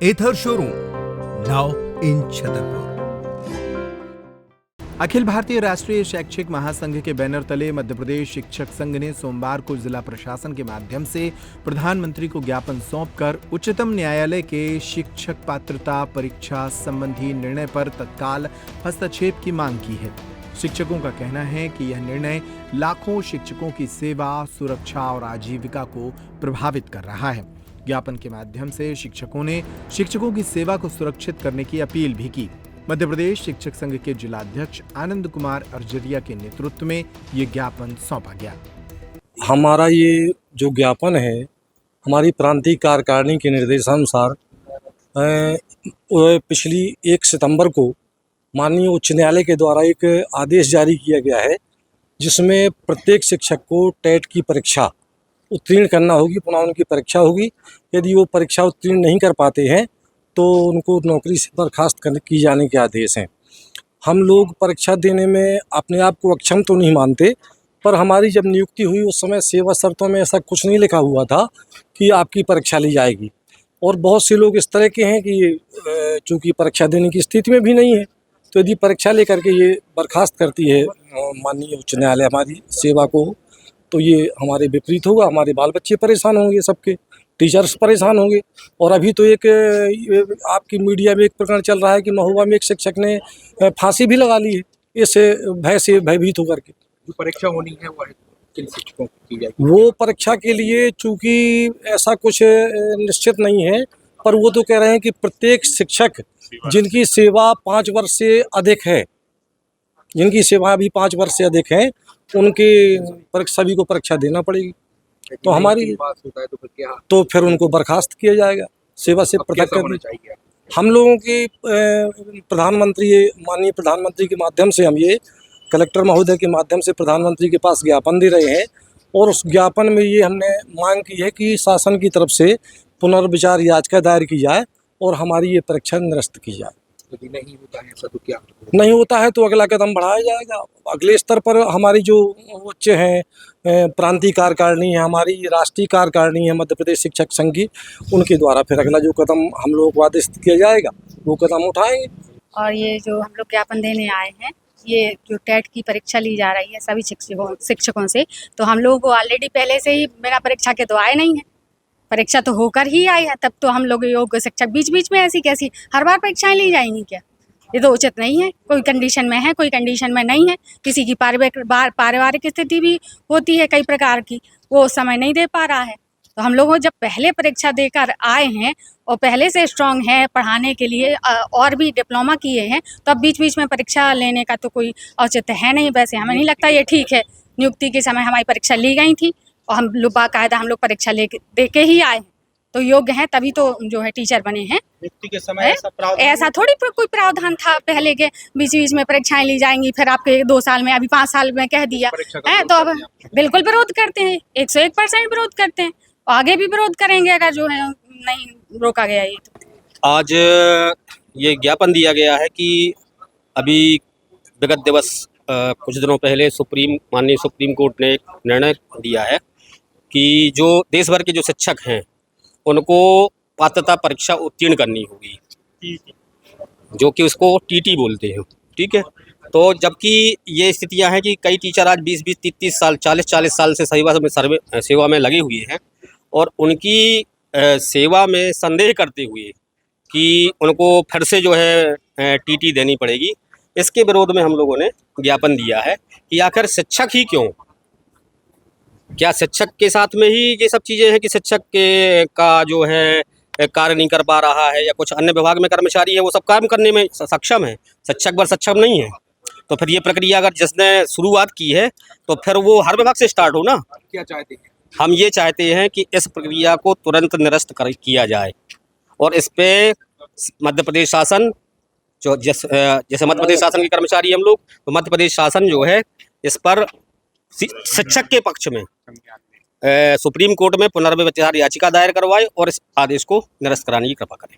Ether showroom now in Chhatarpur. अखिल भारतीय राष्ट्रीय शैक्षिक महासंघ के बैनर तले मध्य प्रदेश शिक्षक संघ ने सोमवार को जिला प्रशासन के माध्यम से प्रधानमंत्री को ज्ञापन सौंपकर उच्चतम न्यायालय के शिक्षक पात्रता परीक्षा संबंधी निर्णय पर तत्काल हस्तक्षेप की मांग की है। शिक्षकों का कहना है कि यह निर्णय लाखों शिक्षकों की सेवा, सुरक्षा और आजीविका को प्रभावित कर रहा है। ज्ञापन के माध्यम से शिक्षकों ने शिक्षकों की सेवा को सुरक्षित करने की अपील भी की। मध्य प्रदेश शिक्षक संघ के जिलाध्यक्ष आनंद कुमार अर्जरिया के नेतृत्व में ये ज्ञापन सौंपा गया। हमारा ये जो ज्ञापन है हमारी प्रांतीय कार्यकारिणी के निर्देशानुसार पिछली 1 सितंबर को माननीय उच्च न्यायालय के द्वारा एक आदेश जारी किया गया है, जिसमें प्रत्येक शिक्षक को टेट की परीक्षा उत्तीर्ण करना होगी, पुनः उनकी परीक्षा होगी। यदि वो परीक्षा उत्तीर्ण नहीं कर पाते हैं तो उनको नौकरी से बर्खास्त की जाने के आदेश हैं। हम लोग परीक्षा देने में अपने आप को अक्षम तो नहीं मानते, पर हमारी जब नियुक्ति हुई उस समय सेवा शर्तों में ऐसा कुछ नहीं लिखा हुआ था कि आपकी परीक्षा ली जाएगी। और बहुत से लोग इस तरह के हैं कि चूँकि परीक्षा देने की स्थिति में भी नहीं है, तो यदि परीक्षा लेकर के ये बर्खास्त करती है माननीय उच्च न्यायालय हमारी सेवा को, तो ये हमारे विपरीत होगा। हमारे बाल बच्चे परेशान होंगे, सबके टीचर्स परेशान होंगे। और अभी तो एक आपकी मीडिया में एक प्रकरण चल रहा है कि महुआ में एक शिक्षक ने फांसी भी लगा ली है इस भय से भयभीत होकर के। जो परीक्षा होनी है वो किन शिक्षकों की की जाएगी? वो परीक्षा के लिए चूँकि ऐसा कुछ निश्चित नहीं है, पर वो तो कह रहे हैं कि प्रत्येक शिक्षक जिनकी सेवा 5 वर्ष से अधिक है, जिनकी सेवा अभी 5 वर्ष से अधिक है, उनके सभी को परीक्षा देना पड़ेगी। तो हमारी पास होता है तो फिर क्या? तो फिर उनको बर्खास्त किया जाएगा, सेवा से पृथक होना कर चाहिए। हम लोगों की माननीय प्रधानमंत्री के माध्यम से हम ये कलेक्टर महोदय के माध्यम से प्रधानमंत्री के पास ज्ञापन दे रहे हैं। और उस ज्ञापन में ये हमने मांग की है कि शासन की तरफ से पुनर्विचार याचिका दायर की जाए और हमारी ये परीक्षा निरस्त की जाए। यदि नहीं होता है ऐसा तो क्या? नहीं होता है तो अगला कदम बढ़ाया जाएगा। अगले स्तर पर हमारी जो उच्च हैं प्रांतीय कार्यकारिणी है, हमारी राष्ट्रीय कार्यकारिणी है मध्य प्रदेश शिक्षक संघ की, उनके द्वारा फिर अगला जो कदम हम लोगों को आदेशित किया जाएगा वो कदम उठाएंगे। और ये जो हम लोग ज्ञापन देने आए हैं, ये जो टेट की परीक्षा ली जा रही है सभी शिक्षकों से, तो हम लोगों को ऑलरेडी पहले से ही बिना परीक्षा के तो आए नहीं है। परीक्षा तो होकर ही आई है, तब तो हम लोग योग्य शिक्षक बीच बीच में ऐसी कैसी हर बार परीक्षाएं ली जाएंगी क्या? ये तो उचित नहीं है। कोई कंडीशन में है, कोई कंडीशन में नहीं है। किसी की पारिवारिक स्थिति भी होती है कई प्रकार की, वो उस समय नहीं दे पा रहा है। तो हम लोग जब पहले परीक्षा देकर आए हैं और पहले से स्ट्रांग है पढ़ाने के लिए और भी डिप्लोमा किए हैं, तो अब बीच बीच में परीक्षा लेने का तो कोई औचित्य है नहीं। वैसे हमें नहीं लगता ये ठीक है। नियुक्ति के समय हमारी परीक्षा ली गई थी और हम लोग बाकायदा हम लोग परीक्षा दे के ही आए हैं, तो योग्य हैं तभी तो जो है टीचर बने हैं। नियुक्ति के समय ऐसा थोड़ी कोई प्रावधान था पहले के बीच बीच में परीक्षाएं ली जाएंगी, फिर आपके 2 साल में, अभी 5 साल में कह दिया है, तो अब बिल्कुल विरोध करते हैं, 101% विरोध करते हैं। आगे भी विरोध करेंगे अगर जो है नहीं रोका गया ये तो। आज ये ज्ञापन दिया गया है कि अभी विगत दिवस कुछ दिनों पहले माननीय सुप्रीम कोर्ट ने एक निर्णय दिया है कि जो देश भर के जो शिक्षक हैं उनको पात्रता परीक्षा उत्तीर्ण करनी होगी, जो कि उसको टीटी बोलते हैं। ठीक है, तो जबकि ये स्थितियां हैं कि कई टीचर आज 20-20, 30-30 साल, 40-40 साल से सेवा में लगे हुए हैं और उनकी सेवा में संदेह करते हुए कि उनको फिर से जो है टीटी देनी पड़ेगी, इसके विरोध में हम लोगों ने ज्ञापन दिया है कि आखिर शिक्षक ही क्यों, क्या शिक्षक के साथ में ही ये सब चीज़ें हैं कि शिक्षक का जो है कार्य नहीं कर पा रहा है या कुछ अन्य विभाग में कर्मचारी है वो सब काम करने में सक्षम है, शिक्षक पर सक्षम नहीं है। तो फिर ये प्रक्रिया अगर जिसने शुरुआत की है तो फिर वो हर विभाग से स्टार्ट हो ना। क्या चाहते हैं? हम ये चाहते हैं कि इस प्रक्रिया को तुरंत निरस्त किया जाए और इस पे मध्य प्रदेश शासन जो जैसे मध्य प्रदेश शासन के कर्मचारी हम लोग, तो मध्य प्रदेश शासन जो है इस पर शिक्षक के पक्ष में सुप्रीम कोर्ट में पुनर्विचार याचिका दायर करवाए और इस आदेश को निरस्त कराने की कृपा करें।